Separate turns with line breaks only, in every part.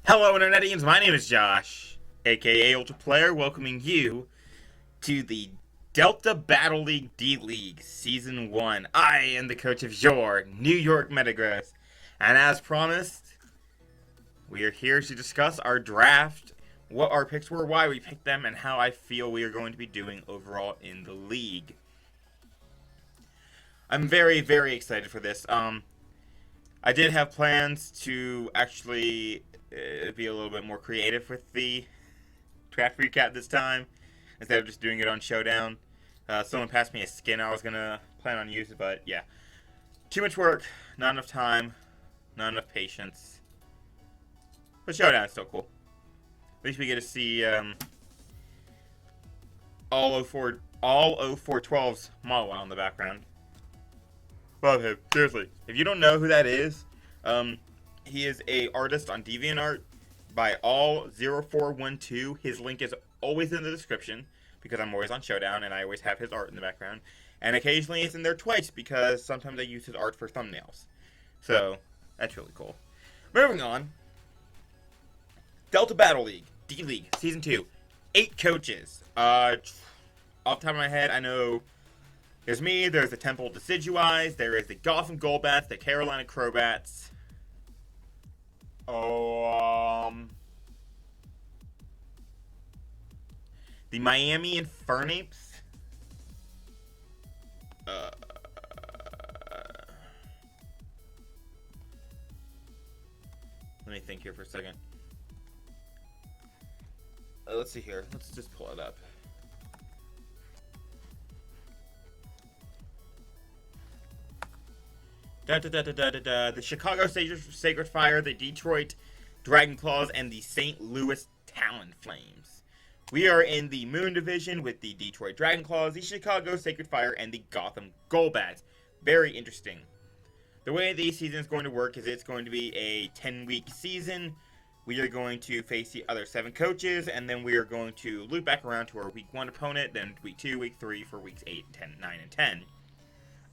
Hello Internetians, my name is Josh, aka Ultra Player, welcoming you to the Delta Battle League D-League Season 1. I am the coach of your New York Metagross, and as promised, we are here to discuss our draft, what our picks were, why we picked them, and how I feel we are going to be doing overall in the league. I'm very, very excited for this. I did have plans to actually be a little bit more creative with the draft recap this time, instead of just doing it on Showdown. Someone passed me a skin I was going to plan on using, but yeah. Too much work, not enough time, not enough patience. But Showdown is still cool. At least we get to see all 0412's Mawile in the background. Love him, seriously. If you don't know who that is, he is a artist on DeviantArt by all0412. His link is always in the description because I'm always on Showdown and I always have his art in the background. And occasionally it's in there twice because sometimes I use his art for thumbnails. So, that's really cool. Moving on. Delta Battle League, D-League, Season 2. 8 coaches. Off the top of my head, I know there's me, there's the Temple Decidueyes, there is the Gotham Golbats, the Carolina Crowbats. The Miami Infernapes. Let me think here for a second. Let's see here. Let's just pull it up. The Chicago Sacred Fire, the Detroit Dragon Claws, and the St. Louis Talon Flames. We are in the Moon Division with the Detroit Dragon Claws, the Chicago Sacred Fire, and the Gotham Golbats. Very interesting. The way the season is going to work is it's going to be a 10-week season. We are going to face the other 7 coaches, and then we are going to loop back around to our Week 1 opponent, then Week 2, Week 3 for Weeks 8, 10, 9, and 10.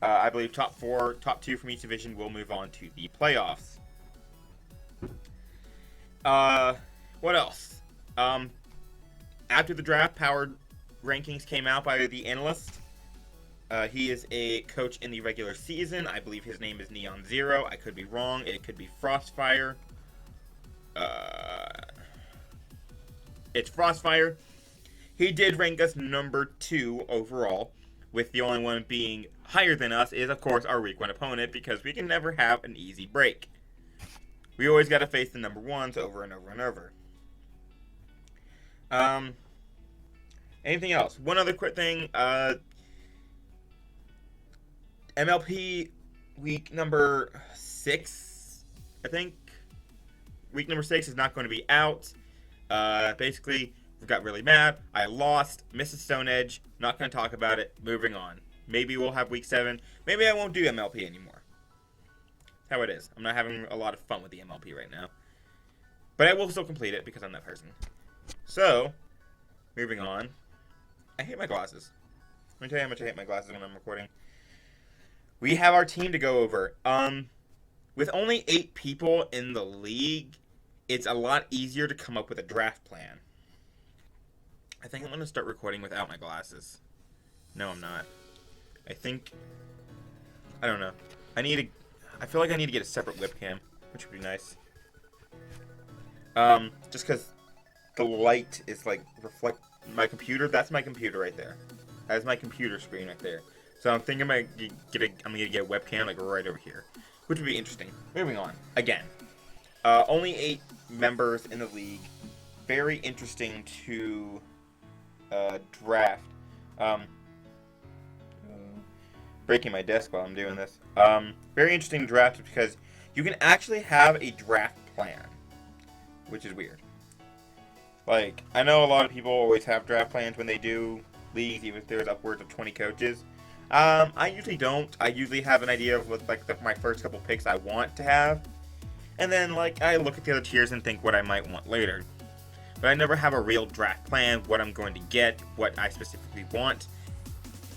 I believe top 2 from each division will move on to the playoffs. What else? After the draft, powered rankings came out by the analyst. He is a coach in the regular season. I believe his name is Neon Zero. I could be wrong. It could be Frostfire. It's Frostfire. He did rank us number 2 overall, with the only one being higher than us is, of course, our Week 1 opponent, because we can never have an easy break. We always got to face the number 1s over and over and over. Anything else? One other quick thing. MLP week number 6, I think. Week number 6 is not going to be out. Basically, we got really mad. I lost. Mrs. Stone Edge. Not going to talk about it. Moving on. Maybe we'll have week 7. Maybe I won't do MLP anymore. That's how it is. I'm not having a lot of fun with the MLP right now. But I will still complete it because I'm that person. So, moving on. I hate my glasses. Let me tell you how much I hate my glasses when I'm recording. We have our team to go over. With only 8 people in the league, it's a lot easier to come up with a draft plan. I think I'm going to start recording without my glasses. No, I'm not. I don't know. I feel like I need to get a separate webcam, which would be nice. Just because the light is like reflect my computer. That's my computer right there. That is my computer screen right there. So I'm thinking I'm gonna get a webcam like right over here, which would be interesting. Moving on. Again, only 8 members in the league. Very interesting to draft. Breaking my desk while I'm doing this. Very interesting draft because you can actually have a draft plan, which is weird. Like, I know a lot of people always have draft plans when they do leagues, even if there's upwards of 20 coaches. I usually don't. I usually have an idea of what, like, my first couple picks I want to have, and then, like, I look at the other tiers and think what I might want later. But I never have a real draft plan, what I'm going to get, what I specifically want,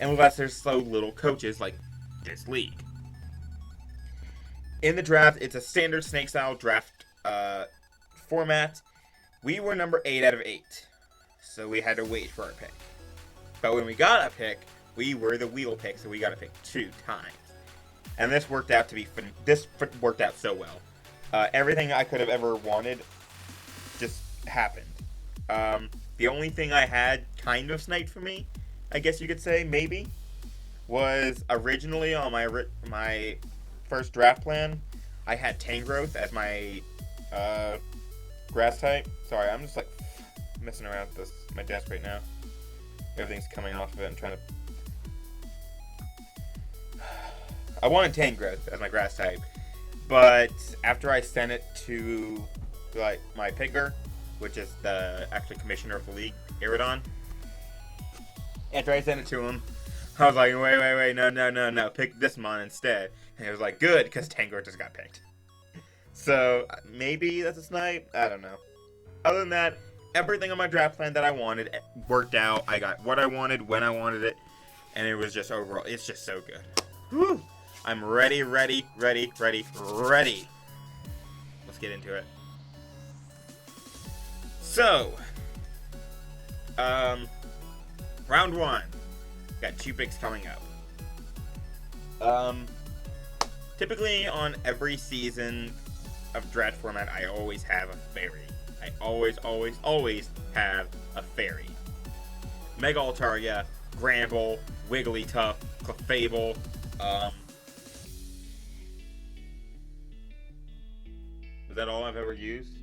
unless there's so little coaches like this league. In the draft, it's a standard snake-style draft format. We were number 8 out of 8. So we had to wait for our pick. But when we got a pick, we were the wheel pick, so we got a pick 2 times. And this worked out to be worked out so well. Everything I could have ever wanted just happened. The only thing I had kind of sniped for me, I guess you could say, maybe, was originally on my first draft plan, I had Tangrowth as my grass type. Sorry, I'm just like messing around with my desk right now. Everything's coming off of it. I'm trying to. I wanted Tangrowth as my grass type, but after I sent it to like my picker, which is the actually commissioner of the league, Aerodon. After I sent it to him, I was like, wait, no, pick this mon instead. And he was like, good, because Tangrowth just got picked. So, maybe that's a snipe? I don't know. Other than that, everything on my draft plan that I wanted worked out. I got what I wanted, when I wanted it, and it was just overall, it's just so good. Whew. I'm ready. Let's get into it. So, round 1. Got 2 picks coming up. Typically on every season of draft format, I always have a fairy. I always have a fairy. Mega Altaria, Gramble, Wigglytuff, Clefable, is that all I've ever used?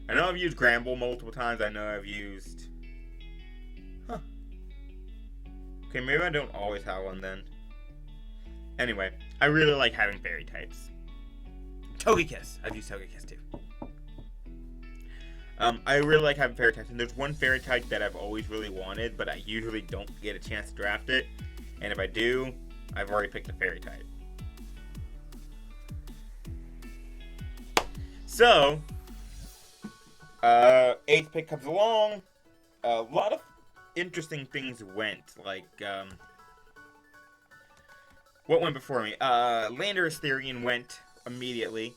I know I've used Gramble multiple times. I know I've used... Huh. Okay, maybe I don't always have one then. Anyway, I really like having fairy types. Togekiss! I've used Togekiss too. I really like having fairy types. And there's one fairy type that I've always really wanted, but I usually don't get a chance to draft it. And if I do, I've already picked a fairy type. So... 8th pick comes along. A lot of interesting things went. Like, what went before me? Landorus Therian went immediately.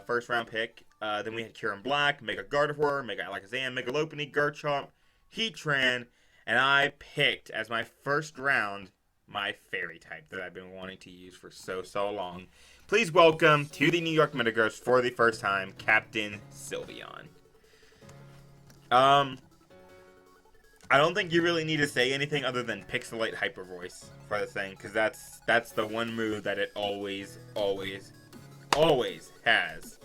First round pick. Then we had Kyurem Black, Mega Gardevoir, Mega Alakazam, Mega Lopunny, Garchomp, Heatran, and I picked as my first round my fairy type that I've been wanting to use for so long. Please welcome to the New York Metagross for the first time, Captain Sylveon. I don't think you really need to say anything other than Pixelate Hyper Voice for this thing, because that's the one move that it always has.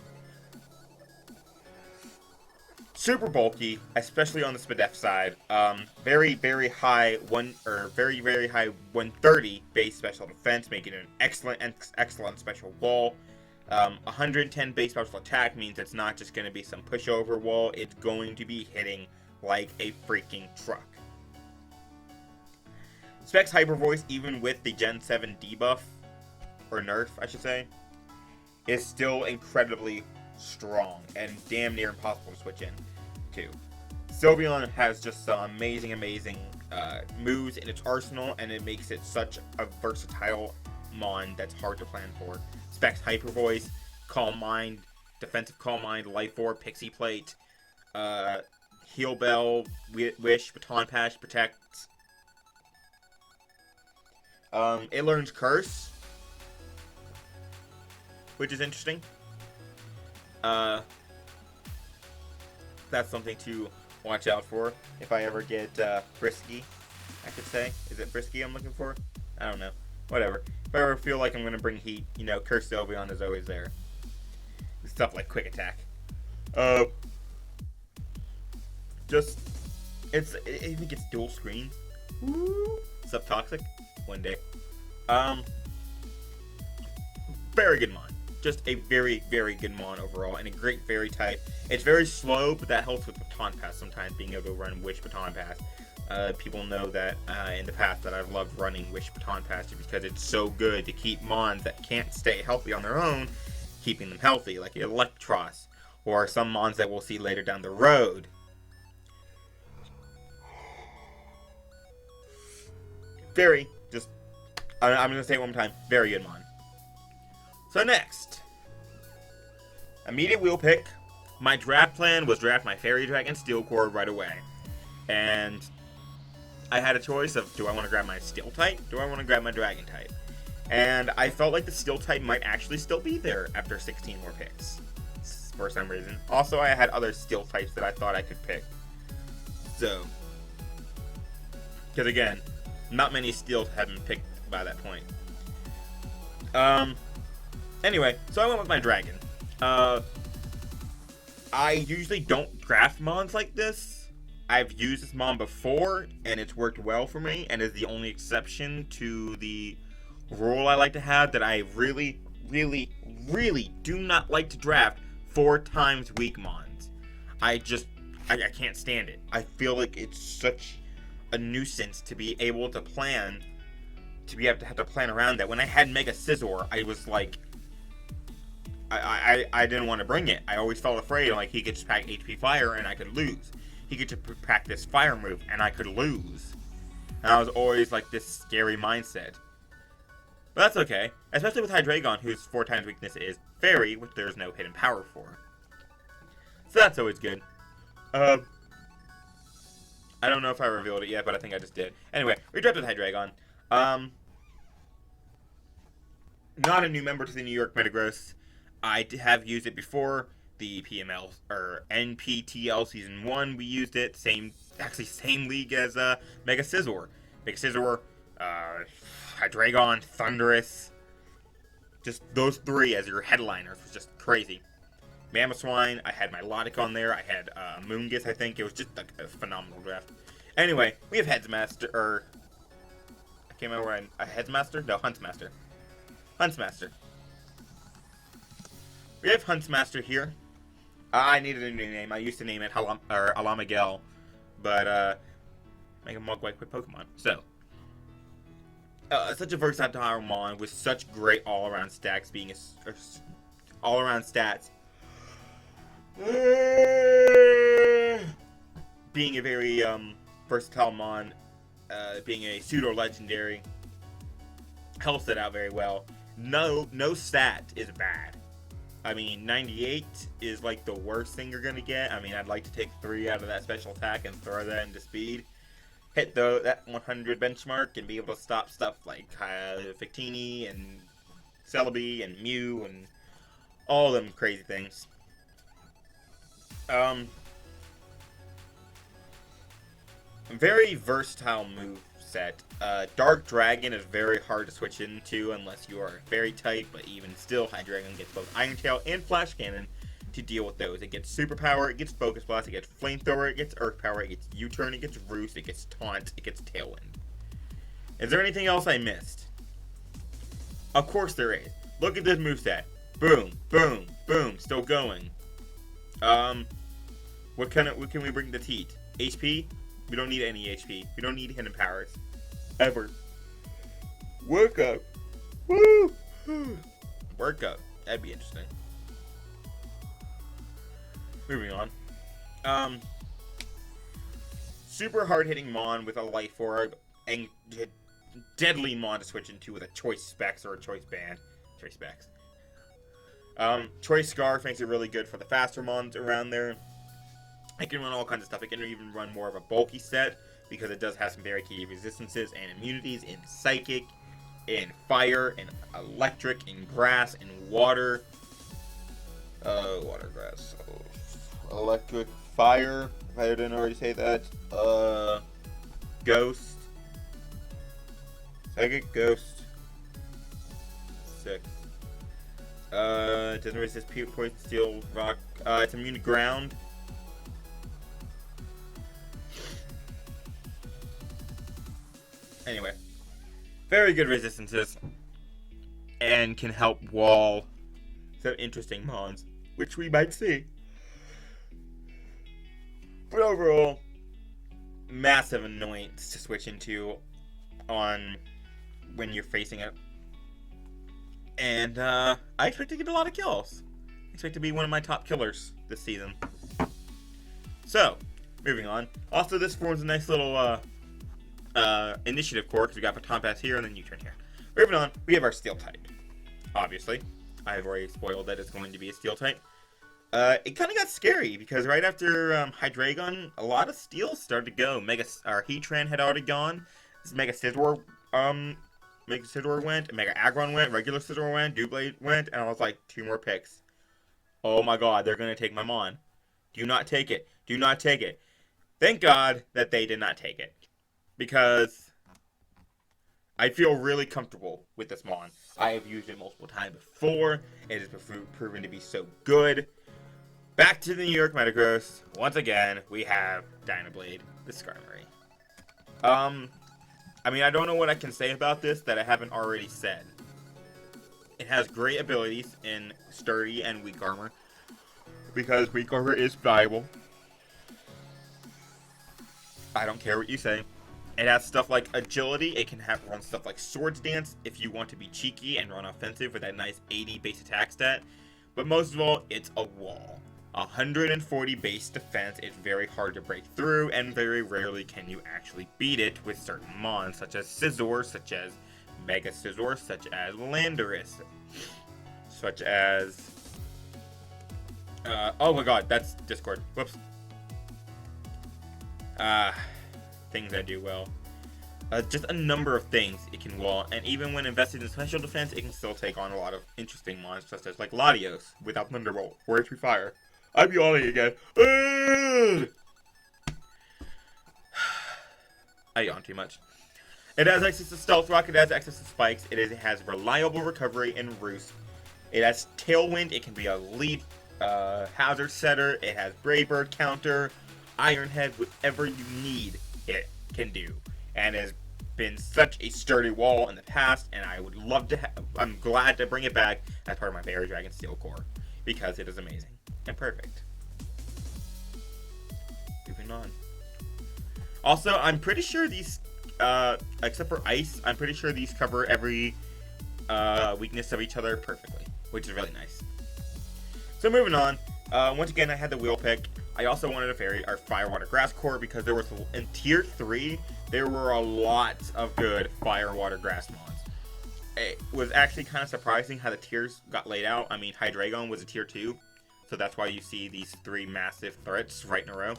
Super bulky, especially on the Spadef side. Very high very high 130 base special defense, making it an excellent special wall. 110 base special attack means it's not just going to be some pushover wall, it's going to be hitting like a freaking truck. Specs Hyper Voice, even with the Gen 7 debuff, or nerf, I should say, is still incredibly strong and damn near impossible to switch in to. Sylveon has just some amazing moves in its arsenal, and it makes it such a versatile mon that's hard to plan for. Specs Hyper Voice, Calm Mind, Defensive Calm Mind, Life Orb, Pixie Plate, Heal Bell, Wish, Baton Pass, Protect. It learns Curse, which is interesting. That's something to watch out for if I ever get frisky, I could say. Is it frisky I'm looking for? I don't know. Whatever. If I ever feel like I'm going to bring heat, Curse Sylveon is always there. Stuff like Quick Attack. I think it's dual screen. Subtoxic? One day. Very good mon. Just a very good mon overall, and a great fairy type. It's very slow, but that helps with Baton Pass sometimes, being able to run Wish Baton Pass. People know that in the past that I've loved running Wish Baton Pass because it's so good to keep mons that can't stay healthy on their own, keeping them healthy, like Electros, or some mons that we'll see later down the road. I'm going to say it one more time, very good mon. So next, immediate wheel pick. My draft plan was draft my Fairy Dragon Steel Core right away. And I had a choice of, do I want to grab my Steel type? Do I want to grab my Dragon type? And I felt like the Steel type might actually still be there after 16 more picks. For some reason. Also, I had other Steel types that I thought I could pick. So, because again, not many Steels had been picked by that point. Anyway, so I went with my Dragon. I usually don't draft Mons like this. I've used this Mon before, and it's worked well for me, and is the only exception to the rule I like to have that I really, really, really do not like to draft 4 times weak Mons. I can't stand it. I feel like it's such a nuisance to be able to plan, have to plan around that. When I had Mega Scizor, I was like, I didn't want to bring it. I always felt afraid, like, he could just pack HP Fire and I could lose. He could just pack this Fire move and I could lose. And I was always like this scary mindset. But that's okay. Especially with Hydreigon, whose 4 times weakness is Fairy, which there's no hidden power for. So that's always good. I don't know if I revealed it yet, but I think I just did. Anyway, we drafted Hydreigon. Not a new member to the New York Metagross. I have used it before. The PML, or NPTL Season 1, we used it. Same league as Mega Scizor. Mega Scizor, Hydreigon, Thundurus. Just those 3 as your headliners was just crazy. Mamoswine, I had my Milotic on there. I had Moongus, I think. It was just a phenomenal draft. Anyway, we have Headsmaster, or I can't remember where Headsmaster? No, Huntsmaster. Huntsmaster. We have Huntsmaster here. I needed a new name. I used to name it Alamigel, but make a Mugwai quick Pokemon. So, such a versatile Mon with such great all-around stats, being being a very versatile Mon, being a pseudo legendary, helps it out very well. No stat is bad. I mean, 98 is like the worst thing you're gonna get. I mean, I'd like to take 3 out of that special attack and throw that into speed. Hit that 100 benchmark and be able to stop stuff like Victini and Celebi and Mew and all them crazy things. Very versatile move set. Dark Dragon is very hard to switch into unless you are very tight, but even still, Hydreigon gets both Iron Tail and Flash Cannon to deal with those. It gets Super Power, it gets Focus Blast, it gets Flamethrower, it gets Earth Power, it gets U-Turn, it gets Roost, it gets Taunt, it gets Tailwind. Is there anything else I missed? Of course there is. Look at this moveset. Boom, boom, boom, still going. What can we bring to Teat? HP? We don't need any HP. We don't need hidden powers. Ever. Work up. Woo! Work up. That'd be interesting. Moving on. Super hard-hitting Mon with a Life Orb, and deadly Mon to switch into with a Choice Specs or a Choice Band. Choice Specs. Choice Scarf makes it really good for the faster Mons around there. It can run all kinds of stuff. It can even run more of a bulky set because it does have some very key resistances and immunities in Psychic, in Fire, in Electric, in Grass, in Water. Water, Grass, Electric, Fire, if I didn't already say that. Ghost. Psychic, Ghost. 6. It doesn't resist Poison, Steel, Rock. It's immune to Ground. Anyway, very good resistances, and can help wall some interesting Mons, which we might see. But overall, massive annoyance to switch into on when you're facing it. And I expect to get a lot of kills. I expect to be one of my top killers this season. So, moving on. Also, this forms a nice little initiative core, because we got Baton Pass here and then U-Turn here. Moving on, we have our Steel type. Obviously, I've already spoiled that it's going to be a Steel type. It kind of got scary because right after Hydreigon, a lot of steals started to go. Our Heatran had already gone. This um, Mega Scizor went, Mega Aggron went, regular Scizor went, Doublade went, and I was like, 2 more picks. Oh my god, they're gonna take my Mon. Do not take it. Do not take it. Thank God that they did not take it. Because I feel really comfortable with this Mon. I have used it multiple times before. It has proven to be so good. Back to the New York Metagross. Once again, we have Dynablade, the Skarmory. I mean, I don't know what I can say about this that I haven't already said. It has great abilities in Sturdy and Weak Armor. Because Weak Armor is valuable. I don't care what you say. It has stuff like Agility. It can run stuff like Swords Dance if you want to be cheeky and run offensive with that nice 80 base attack stat. But most of all, it's a wall. 140 base defense is very hard to break through, and very rarely can you actually beat it with certain mons, such as Scizor, such as Mega Scizor, such as Landorus, such as... oh my god, that's Discord. Whoops. Things I do well. Just a number of things it can wall, and even when invested in special defense, it can still take on a lot of interesting mons, such as like Latios without Thunderbolt or HP Fire. I'm yawning again. I yawn too much. It has access to Stealth Rock, it has access to Spikes, it has reliable recovery and Roost. It has Tailwind, it can be a lead hazard setter, it has Brave Bird counter, Iron Head, whatever you need, it can do. And has been such a sturdy wall in the past, and I would love to I'm glad to bring it back as part of my Fairy Dragon Steel Core, because it is amazing and perfect. Moving on. Also, I'm pretty sure these, except for Ice, I'm pretty sure these cover every weakness of each other perfectly, which is really nice. So moving on, once again I had the wheel pick. I also wanted a Fire Water Grass Core because there was, in Tier 3, there were a lot of good Fire Water Grass mons. It was actually kind of surprising how the tiers got laid out. I mean, Hydreigon was a Tier 2, so that's why you see these 3 massive threats right in a row.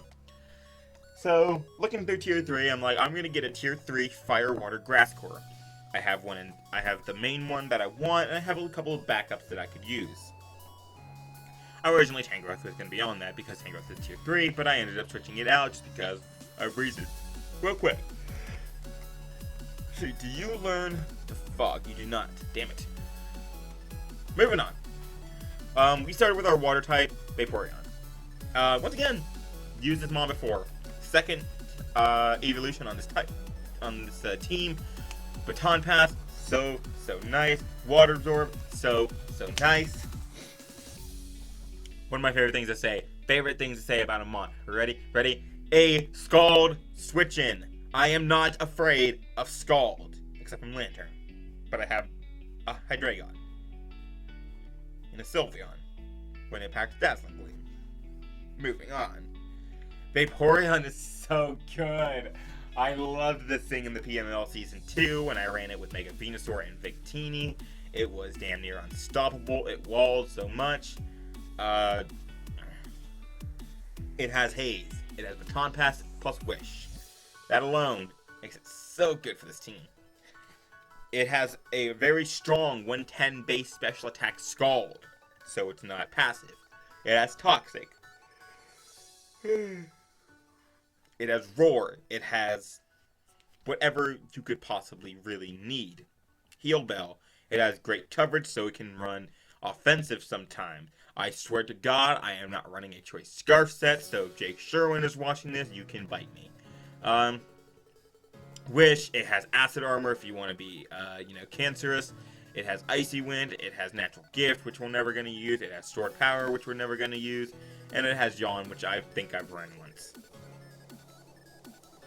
So, looking through Tier 3, I'm like, I'm going to get a Tier 3 Fire Water Grass Core. I have the main one that I want, and I have a couple of backups that I could use. Originally, Tangrowth was going to be on that because Tangrowth is Tier 3, but I ended up switching it out just because of reasons. Real quick. So, do you learn to fog? You do not. Damn it. Moving on. We started with our water type, Vaporeon. Once again, used this mon before. Second evolution on this type, on this team. Baton Pass, so nice. Water Absorb, so nice. One of my favorite things to say about a mon. Ready? A Scald Switch-In. I am not afraid of Scald, except from Lantern. But I have a Hydreigon and a Sylveon when it packs Dazzling Gleam. Moving on. Vaporeon is so good. I loved this thing in the PML Season 2 when I ran it with Mega Venusaur and Victini. It was damn near unstoppable. It walled so much. It has Haze. It has Baton Pass plus Wish. That alone makes it so good for this team. It has a very strong 110 base special attack Scald, so it's not passive. It has Toxic. It has Roar. It has whatever you could possibly really need. Heal Bell. It has great coverage, so it can run offensive sometimes. I swear to God, I am not running a Choice Scarf set, so if Jake Sherwin is watching this, you can bite me. Wish. It has Acid Armor if you want to be, cancerous. It has Icy Wind. It has Natural Gift, which we're never going to use. It has Stored Power, which we're never going to use. And it has Yawn, which I think I've run once.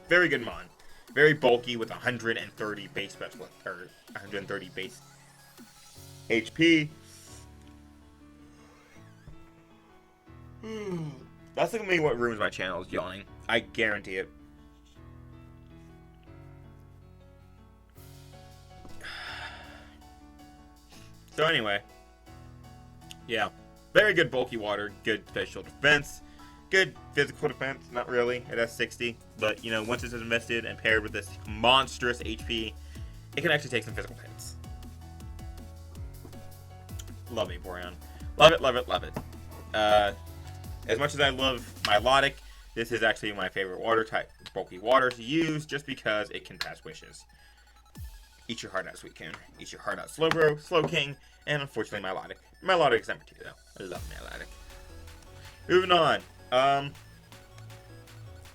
Very good mon. Very bulky with 130 base special, or 130 base HP. That's gonna be what ruins my channel is yawning. I guarantee it. So anyway, yeah, Very good bulky water, good special defense, good physical defense, not really, it has 60, but, you know, once it's invested and paired with this monstrous HP, it can actually take some physical hits. Love Vaporeon. Love it, love it, love it. As much as I love Milotic, this is actually my favorite water type, bulky water to use, just because it can pass wishes. Eat your heart out, Suicune. Eat your heart out, Slowbro, Slowking, and unfortunately Milotic. Milotic is number 2, though. I love Milotic. Moving on.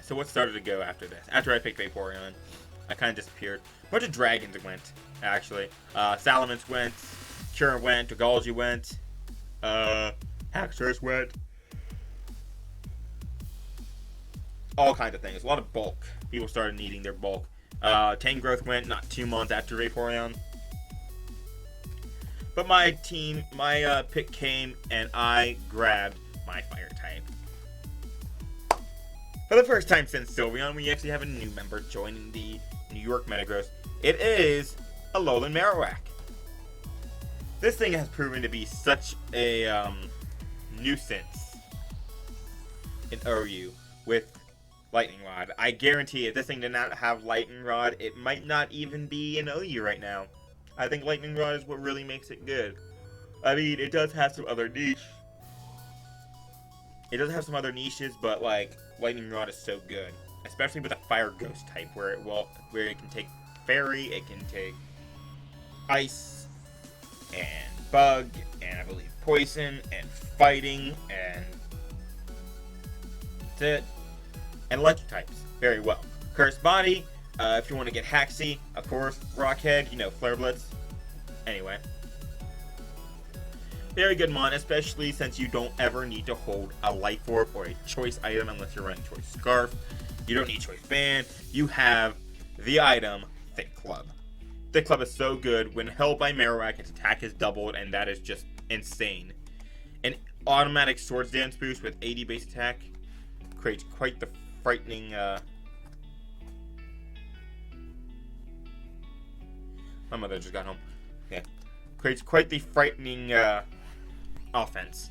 So what started to go after this? After I picked Vaporeon, I kind of disappeared. A bunch of dragons went, actually. Salamence went, Current went, Dragalge went, Haxorus went. All kinds of things. A lot of bulk. People started needing their bulk. Tangrowth went not 2 months after Vaporeon. But my pick came, and I grabbed my fire type. For the first time since Sylveon, we actually have a new member joining the New York Metagross. It is Alolan Marowak. This thing has proven to be such a nuisance in OU with Lightning Rod. I guarantee if this thing did not have Lightning Rod, it might not even be in OU right now. I think Lightning Rod is what really makes it good. I mean, it does have some other niche. It does have some other niches, but like Lightning Rod is so good, especially with a Fire Ghost type, where it can take Fairy, it can take Ice, and Bug, and I believe Poison, and Fighting, and that's it. And Electric types very well. Cursed Body, if you want to get Haxy, of course. Rockhead, you know, Flare Blitz. Anyway. Very good mon, especially since you don't ever need to hold a Life Orb or a choice item unless you're running Choice Scarf. You don't need Choice Band. You have the item, Thick Club. Thick Club is so good. When held by Marowak, its attack is doubled, and that is just insane. An automatic Swords Dance boost with 80 base attack creates quite the frightening, my mother just got home. Yeah. Creates quite the frightening, offense.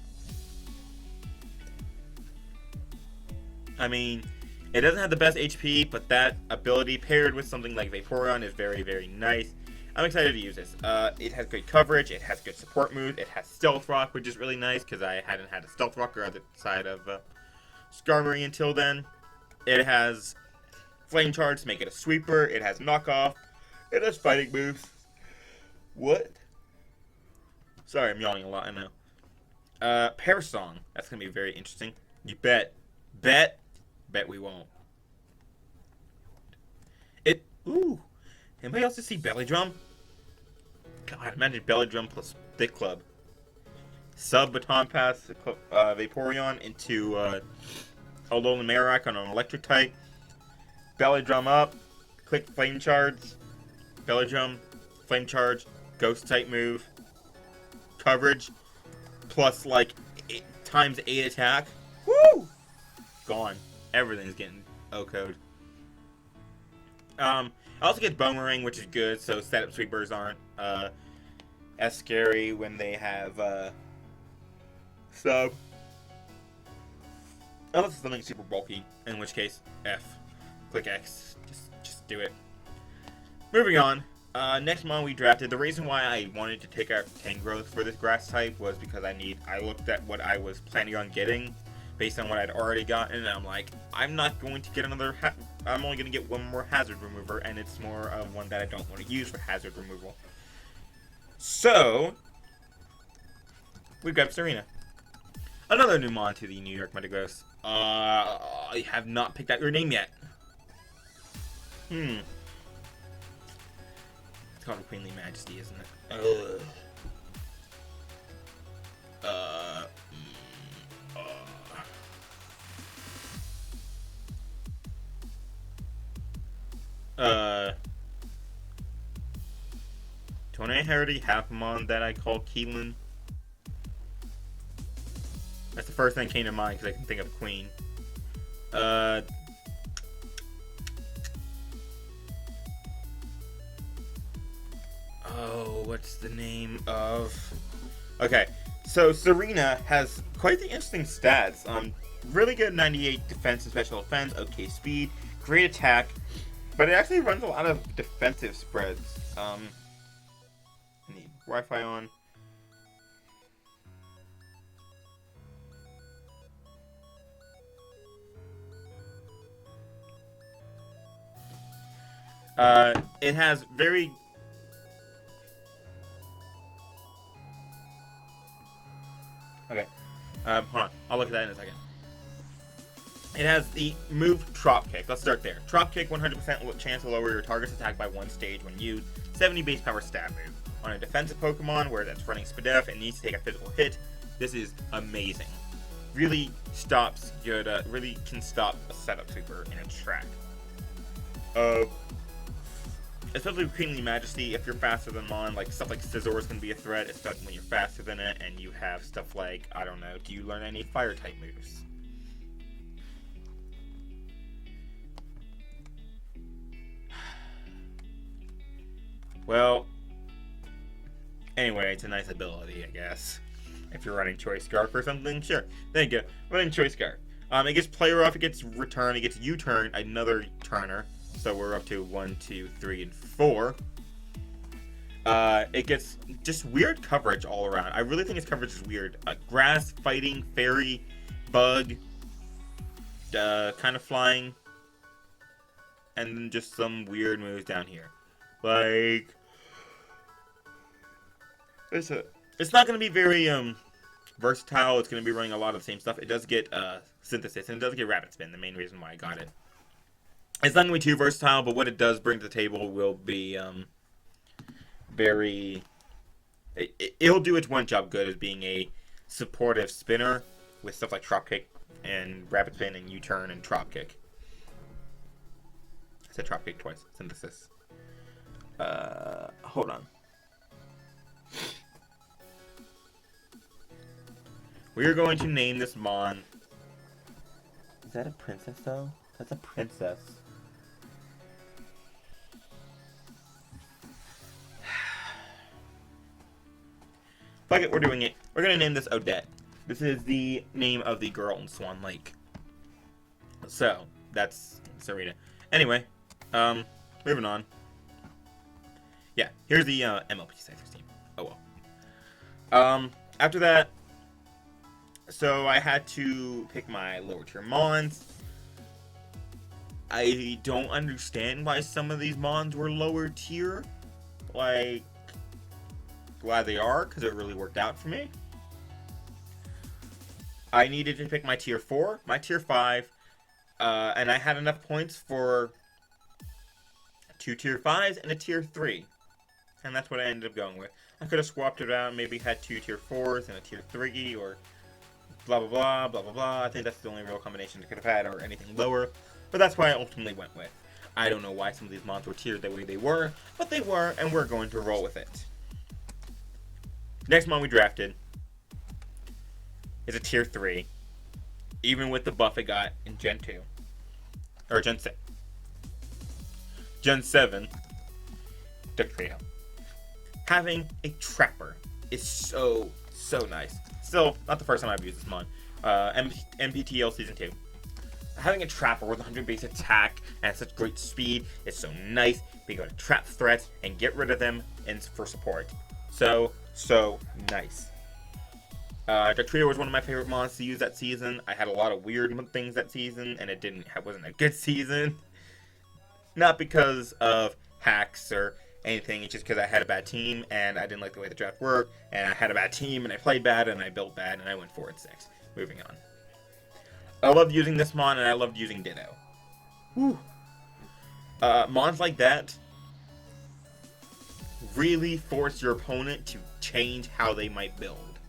I mean, it doesn't have the best HP, but that ability paired with something like Vaporeon is very, very nice. I'm excited to use this. It has great coverage, it has good support moves, it has Stealth Rock, which is really nice, because I hadn't had a Stealth Rocker on the side of Skarmory until then. It has Flame Charge to make it a sweeper, it has Knockoff, it has fighting moves. What? Sorry, I'm yawning a lot, I know. Pear Song, that's going to be very interesting. You bet. Bet we won't. Ooh. Anybody else to see Belly Drum? God, imagine Belly Drum plus Thick Club. Sub Baton Pass Vaporeon into Alolan Marowak on an Electric type. Belly Drum up. Click Flame Charge. Belly Drum. Flame Charge. Ghost type move. Coverage. Plus like times 8 attack. Woo! Gone. Everything's getting O-code. I also get Boomerang, which is good, so setup sweepers aren't as scary when they have sub. Unless it's something super bulky, in which case F. Click X. Just do it. Moving on. Next mon we drafted. The reason why I wanted to take out Tangrowth for this grass type was because I looked at what I was planning on getting based on what I'd already gotten, and I'm like, I'm not going to get another, I'm only going to get one more hazard remover, and it's more of one that I don't want to use for hazard removal. So, we grabbed Serena. Another new mon to the New York Metagross. I have not picked out your name yet. It's called Queenly Majesty, isn't it? Don't I already have a mon that I call Keelan? That's the first thing that came to mind because I can think of Queen. Oh, what's the name of... Okay, So Serena has quite the interesting stats. Really good 98 defense and special defense, okay speed, great attack, but it actually runs a lot of defensive spreads. I need Wi-Fi on. It has very... Okay. Hold on. I'll look at that in a second. It has the move Trop Kick. Let's start there. Trop Kick, 100% chance to lower your target's attack by 1 stage when used. 70 base power stab move. On a defensive Pokemon where that's running Spadef and needs to take a physical hit, this is amazing. Really stops Yoda, really can stop a setup super in a track. Especially with Queenly Majesty, if you're faster than Mon, like stuff like Scizor can be a threat, especially when you're faster than it, and you have stuff like, I don't know, do you learn any fire type moves? Well, anyway, it's a nice ability, I guess. If you're running Choice Scarf or something, sure. Thank you. Running Choice Scarf. It gets Player Off, it gets Return, it gets U-Turn, another Turner. So we're up to 1, 2, 3, and 4. It gets just weird coverage all around. I really think its coverage is weird. Grass, Fighting, Fairy, Bug, kind of Flying, and then just some weird moves down here. Like, it's not going to be very versatile. It's going to be running a lot of the same stuff. It does get Synthesis, and it does get Rapid Spin, the main reason why I got it. It's not going to be too versatile, but what it does bring to the table will be very... It'll do its one job good as being a supportive spinner with stuff like Trop Kick and Rapid Spin and U-Turn and Trop Kick. I said Trop Kick twice. Synthesis. Hold on. We are going to name this Mon... Is that a princess, though? That's a princess. Fuck it, we're doing it. We're gonna name this Odette. This is the name of the girl in Swan Lake. So, that's Serena. Anyway, moving on. Yeah, here's the MLP Cyphers team. Oh well. After that, so I had to pick my lower tier Mons. I don't understand why some of these Mons were lower tier. Like, glad they are, because it really worked out for me. I needed to pick my tier 4, my tier 5, and I had enough points for 2 tier 5s and a tier 3. And that's what I ended up going with. I could have swapped it out, maybe had 2 tier 4s and a tier 3, or blah blah blah, blah blah blah. I think that's the only real combination I could have had, or anything lower. But that's why I ultimately went with. I don't know why some of these Mons were tiered the way they were, but they were, and we're going to roll with it. Next Mon we drafted is a tier 3, even with the buff it got in Gen 2. Or Gen 6. Gen 7, Dugtrio. Having a Trapper is so nice. Still, not the first time I've used this Mon. MPTL Season 2. Having a Trapper with 100 base attack and such great speed is so nice. Being able to trap threats and get rid of them and for support. So nice. Dugtrio was one of my favorite Mons to use that season. I had a lot of weird things that season, and it wasn't a good season. Not because of hacks or anything, it's just because I had a bad team, and I didn't like the way the draft worked, and I had a bad team, and I played bad, and I built bad, and I went 4-6. Moving on. I loved using this Mon, and I loved using Ditto. Whew. Mons like that really force your opponent to change how they might build.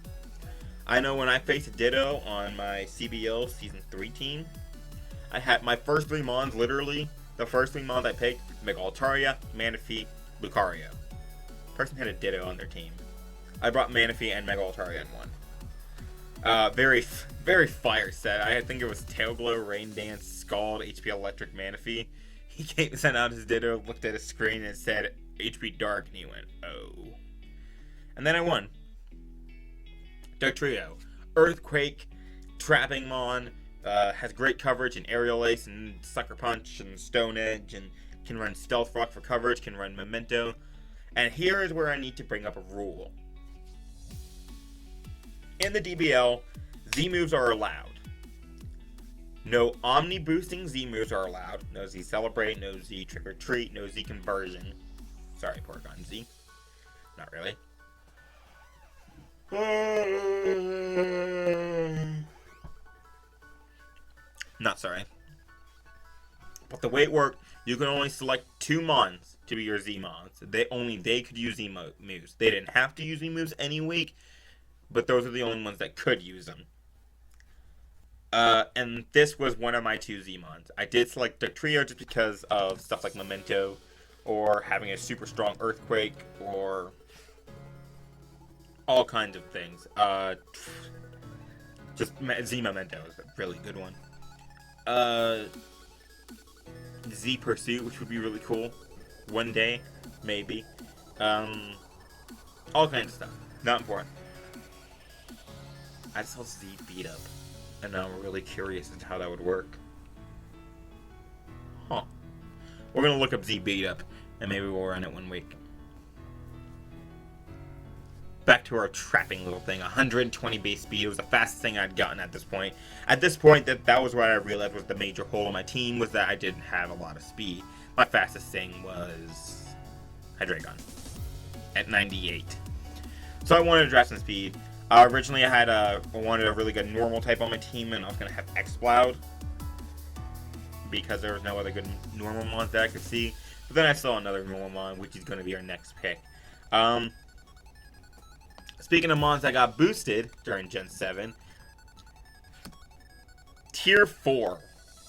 I know when I faced Ditto on my CBL Season 3 team, I had my first 3 Mons, literally, the first 3 Mons I picked, Mega Altaria, Manaphy, Lucario. Person had a Ditto on their team. I brought Manaphy and Mega Altaria in one. Very fire set. I think it was Tail Glow, Rain Dance, Scald, HP Electric, Manaphy. He sent out his Ditto, looked at his screen, and said HP Dark, and he went, oh. And then I won. Trio. Earthquake, Trapping Mon, has great coverage in Aerial Ace and Sucker Punch and Stone Edge, and can run Stealth Rock for coverage, can run Memento. And here is where I need to bring up a rule. In the DBL, Z moves are allowed. No Omni boosting Z moves are allowed. No Z Celebrate, no Z Trick or Treat, no Z Conversion. Sorry, Porygon Z. Not really. Not sorry. But the way it worked, you can only select 2 Mons to be your Z Mons. They could use Z moves. They didn't have to use Z moves any week, but those are the only ones that could use them. And this was one of my 2 Z Mons. I did select the Trio just because of stuff like Memento, or having a super strong Earthquake, or all kinds of things. Just Z Memento is a really good one. Z Pursuit, which would be really cool. One day, maybe. All kinds of stuff. Not important. I just saw Z Beat Up, and I'm really curious as to how that would work. Huh. We're gonna look up Z Beat Up, and maybe we'll run it one week. Back to our trapping little thing. 120 base speed. It was the fastest thing I'd gotten at this point. At this point, that was what I realized was the major hole in my team, was that I didn't have a lot of speed. My fastest thing was Hydreigon at 98. So I wanted to draft some speed. Originally, I wanted a really good normal type on my team, and I was going to have Exploud, because there was no other good normal mons that I could see. But then I saw another normal mon, which is going to be our next pick. Speaking of mons that got boosted during Gen 7, Tier 4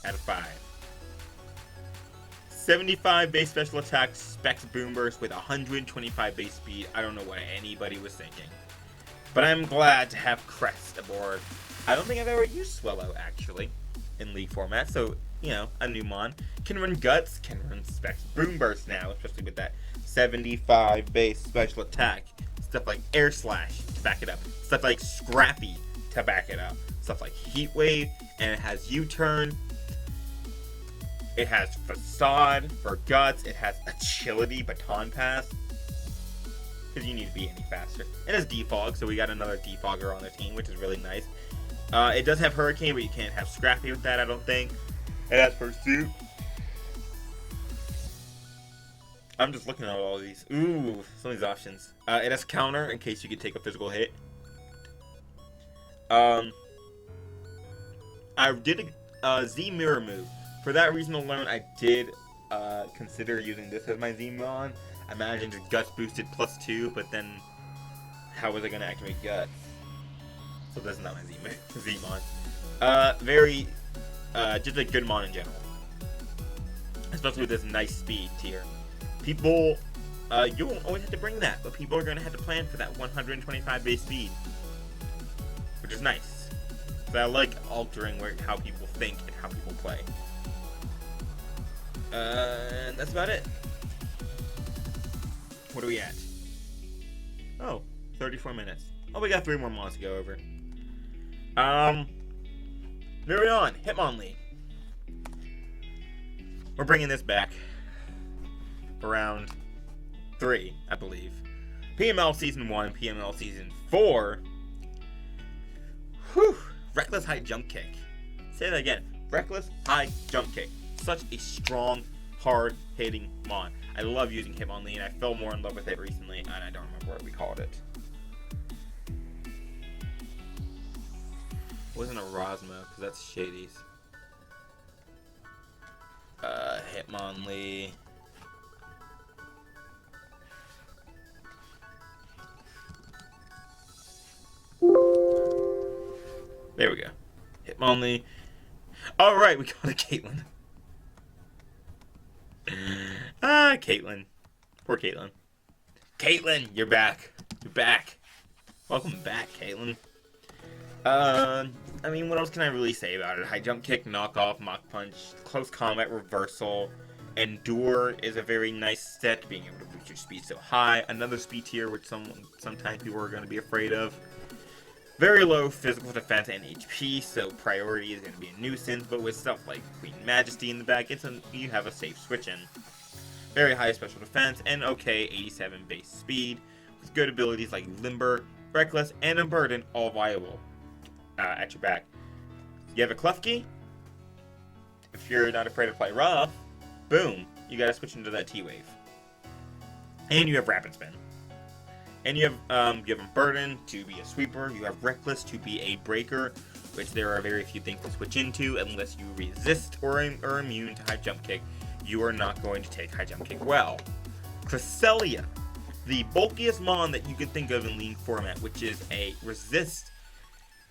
out of 5. 75 base special attack, Specs Boom Burst with 125 base speed. I don't know what anybody was thinking. But I'm glad to have Crest aboard. I don't think I've ever used Swellow, actually, in League format. So, you know, a new mon. Can run Guts, can run Specs Boom Burst now, especially with that 75 base special attack. Stuff like Air Slash to back it up. Stuff like Scrappy to back it up. Stuff like Heat Wave, and it has U-Turn. It has Facade for Guts. It has Agility, Baton Pass, because you need to be any faster. It has Defog, so we got another Defogger on the team, which is really nice. It does have Hurricane, but you can't have Scrappy with that, I don't think. It has Pursuit. I'm just looking at all of these. Ooh, some of these options. It has Counter, in case you could take a physical hit. I did a Z Mirror move. For that reason alone, I did consider using this as my Z Mon. I imagined Guts boosted +2, but then how was I going to activate Guts? So that's not my Z Mon. Just a good Mon in general. Especially with this nice speed tier. People, you won't always have to bring that, but people are going to have to plan for that 125 base speed. Which is nice. So I like altering how people think and how people play. And that's about it. What are we at? Oh, 34 minutes. Oh, we got 3 more mods to go over. Moving on. Hitmonlee. We're bringing this back for round 3, I believe. PML Season 1, PML Season 4. Whew. Reckless High Jump Kick. Say that again. Reckless High Jump Kick. Such a strong, hard-hitting mon. I love using Hitmonlee, and I fell more in love with it recently, and I don't remember what we called it. It wasn't a Rosmo, because that's Shady's. Hitmonlee. There we go. Hitmonlee. Alright, we got a Caitlyn. Caitlyn. Poor Caitlyn. Caitlyn, you're back. You're back. Welcome back, Caitlyn. I mean, what else can I really say about it? High Jump Kick, Knockoff, Mach Punch, Close Combat, Reversal. Endure is a very nice set, being able to boost your speed so high. Another speed tier, which sometimes people are going to be afraid of. Very low physical defense and HP, so priority is going to be a nuisance, but with stuff like Queen Majesty in the back, you have a safe switch in. Very high special defense, and okay 87 base speed, with good abilities like Limber, Reckless, and Unburden, all viable at your back. You have a Klefki. If you're not afraid to play rough, boom, you gotta switch into that T-Wave. And you have Rapid Spin. And you have Unburden to be a sweeper, you have Reckless to be a breaker, which there are very few things to switch into unless you resist or are immune to high jump kick. You are not going to take high jump kick well. Cresselia, the bulkiest mon that you could think of in League format, which is a resist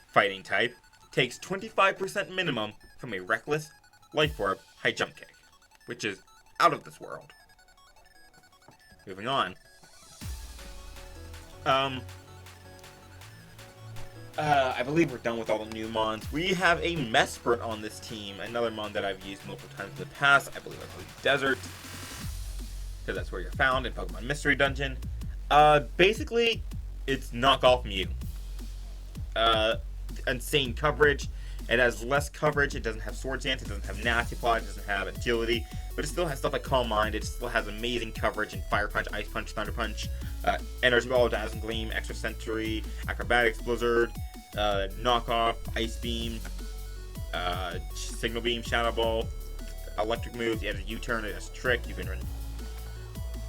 fighting type, takes 25% minimum from a Reckless Life Orb high jump kick, which is out of this world. Moving on. I believe we're done with all the new mons. We have a Mesprit on this team, another mon that I've used multiple times in the past. I believe Desert, because that's where you're found in Pokemon Mystery Dungeon. Basically, it's knockoff Mew. Insane coverage. It has less coverage. It doesn't have Sword Dance. It doesn't have Nasty Plot. It doesn't have Agility. But it still has stuff like Calm Mind. It still has amazing coverage in Fire Punch, Ice Punch, Thunder Punch, Energy Ball, Dazzling Gleam, Extra Sensory, Acrobatics, Blizzard, Knockoff, Ice Beam, Signal Beam, Shadow Ball, Electric moves. It has a U-Turn. It has Trick. You can run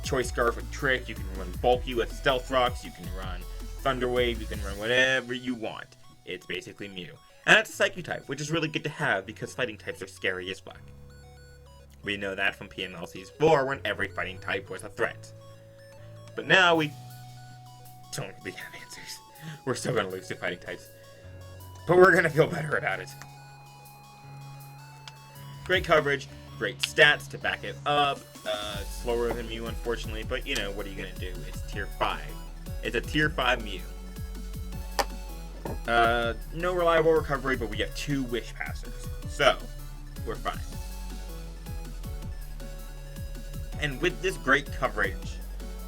Choice Scarf with Trick. You can run Bulky with Stealth Rocks. You can run Thunder Wave. You can run whatever you want. It's basically Mew. And it's a Psychic type, which is really good to have because fighting types are scary as fuck. We know that from PMLCs 4 when every fighting type was a threat. But now we don't really have answers. We're still going to lose to fighting types. But we're going to feel better about it. Great coverage, great stats to back it up. Slower than Mew, unfortunately, but you know, what are you going to do? It's tier 5. It's a tier 5 Mew. No reliable recovery, but we have 2 Wish Passers. So, we're fine. And with this great coverage,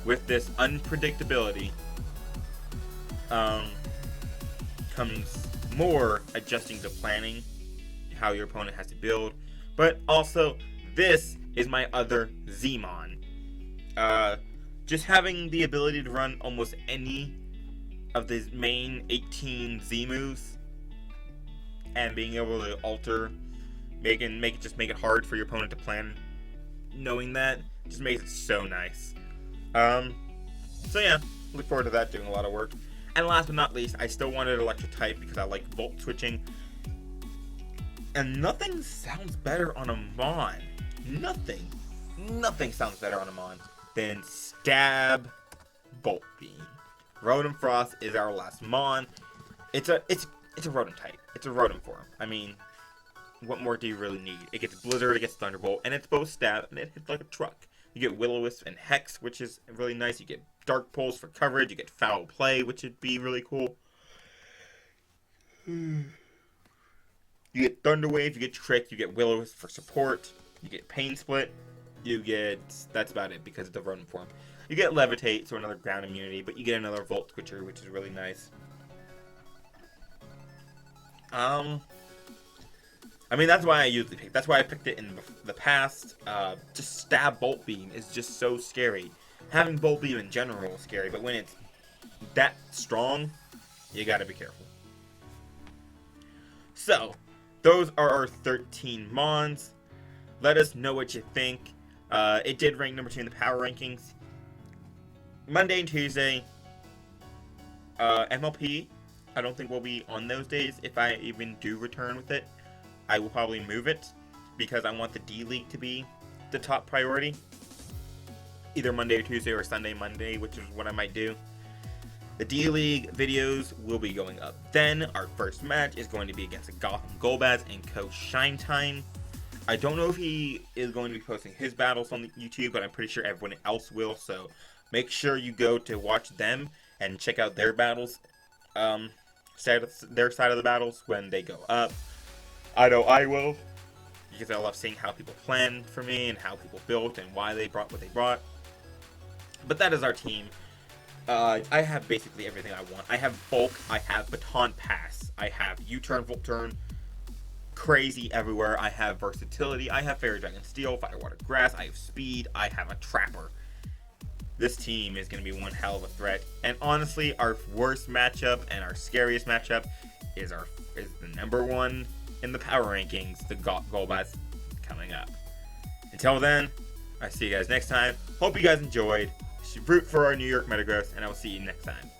with this unpredictability, comes more adjusting to planning how your opponent has to build. But also, this is my other Z-Mon. Just having the ability to run almost any of the main 18 Z moves and being able to alter, make it hard for your opponent to plan, knowing that just makes it so nice. So yeah, look forward to that, doing a lot of work. And last but not least, I still wanted Electric type because I like Volt switching. And nothing sounds better on a Mon. Nothing sounds better on a Mon than Stab Bolt Beam. Rotom Frost is our last Mon. It's a Rotom type. It's a Rotom form. I mean, what more do you really need? It gets Blizzard, it gets Thunderbolt, and it's both Stab, and it hits like a truck. You get Will-O-Wisp and Hex, which is really nice. You get Dark Pulse for coverage. You get Foul Play, which would be really cool. You get Thunder Wave, you get Trick, you get Will-O-Wisp for support. You get Pain Split. That's about it because it's a Rotom form. You get Levitate, so another ground immunity, but you get another Volt Switcher, which is really nice. I mean, that's why I usually pick. That's why I picked it in the past. Just Stab Bolt Beam is just so scary. Having Bolt Beam in general is scary, but when it's that strong, you gotta be careful. So, those are our 13 Mons. Let us know what you think. It did rank number 2 in the power rankings. Monday and Tuesday, MLP, I don't think will be on those days. If I even do return with it, I will probably move it because I want the D-League to be the top priority. Either Monday or Tuesday or Sunday, Monday, which is what I might do. The D-League videos will be going up then. Our first match is going to be against Gotham Golbaz and Co. Shine Time. I don't know if he is going to be posting his battles on YouTube, but I'm pretty sure everyone else will, so make sure you go to watch them and check out their battles, their side of the battles when they go up. I know I will, because I love seeing how people plan for me and how people built and why they brought what they brought. But that is our team. I have basically everything I want. I have bulk, I have baton pass, I have U-turn, volt turn, crazy everywhere. I have versatility, I have fairy dragon steel, fire water grass, I have speed, I have a trapper. This team is going to be one hell of a threat. And honestly, our worst matchup and our scariest matchup is the number one in the power rankings, the Golbats, coming up. Until then, I see you guys next time. Hope you guys enjoyed. Root for our New York Metagross, and I will see you next time.